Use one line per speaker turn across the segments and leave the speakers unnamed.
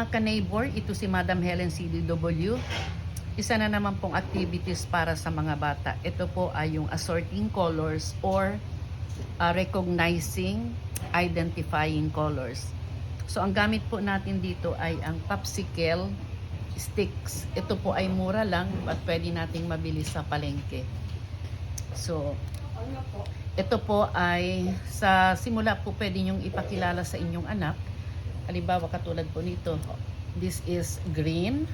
mga ka-neighbor, ito si Madam Helen CDW. Isa na naman pong activities para sa mga bata. Ito po ay yung assorting colors or recognizing, identifying colors. So ang gamit po natin dito ay ang popsicle sticks. Ito po ay mura lang at pwede nating mabili sa palengke. So ito po ay sa simula po pwede nyong ipakilala sa inyong anak. Halimbawa katulad po nito, this is green,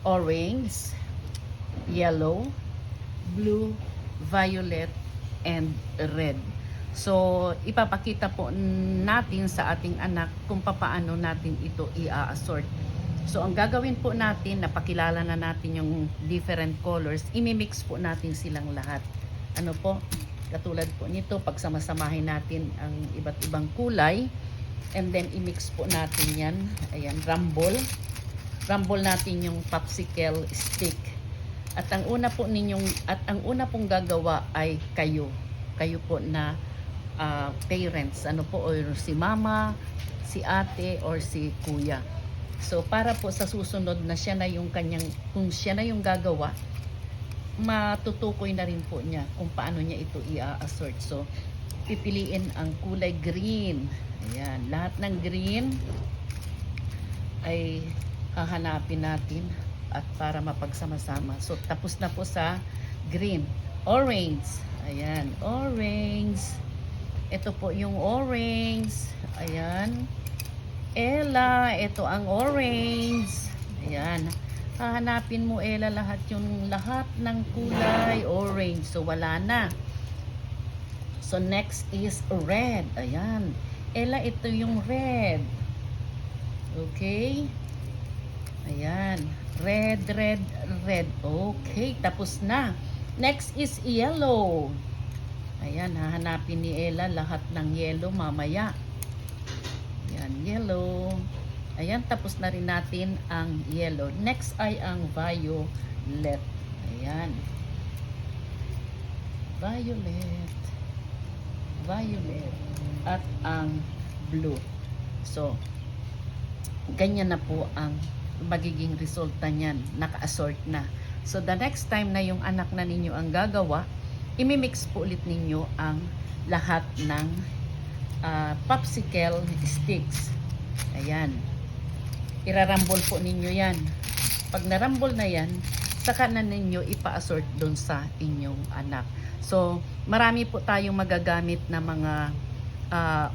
orange, yellow, blue, violet, and red. So ipapakita po natin sa ating anak kung paano natin ito i-assort. So ang gagawin po natin, napakilala na natin yung different colors, imimix po natin silang lahat. Ano po? Katulad po nito, pagsamasamahin natin ang iba't ibang kulay. And then i-mix po natin yan. Ayan, rumble. Rumble natin yung popsicle stick. At ang una pong gagawa ay kayo. Kayo po na parents. Ano po, or si mama, si ate, or si kuya. So para po sa susunod na siya na yung kung siya na yung gagawa, matutukoy na rin po niya kung paano niya ito i-assort. So pipiliin ang kulay green. Ayan, lahat ng green ay hahanapin natin at para mapagsama-sama. So tapos na po sa green. Orange. Ayan, orange. Ito po yung orange. Ayan. Ella, ito ang orange. Ayan. Hahanapin mo, Ella, lahat ng kulay orange. So wala na. So next is red. Ayan. Ella, ito yung red. Okay. Ayan. Red, red, red. Okay. Tapos na. Next is yellow. Ayan. Hahanapin ni Ella lahat ng yellow mamaya. Ayan. Yellow. Ayan. Tapos na rin natin ang yellow. Next ay ang violet. Ayan. Violet. Violet. At ang blue. So, ganyan na po ang magiging resulta niyan. Naka-assort na. So, the next time na yung anak na ninyo ang gagawa, imimix po ulit ninyo ang lahat ng popsicle sticks. Ayan. Irarambol po ninyo yan. Pag narambol na yan, saka na ninyo ipa-assort doon sa inyong anak. So, marami po tayong magagamit na mga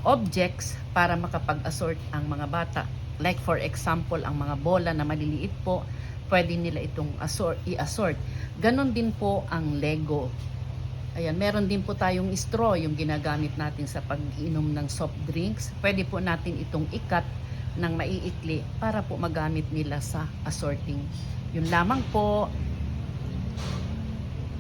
objects para makapag-assort ang mga bata. Like for example, ang mga bola na maliliit po, pwede nila itong i-assort. Ganon din po ang Lego. Ayan, meron din po tayong straw, yung ginagamit natin sa pag-inom ng soft drinks. Pwede po natin itong ikat ng maiikli para po magamit nila sa assorting. Yun lamang po.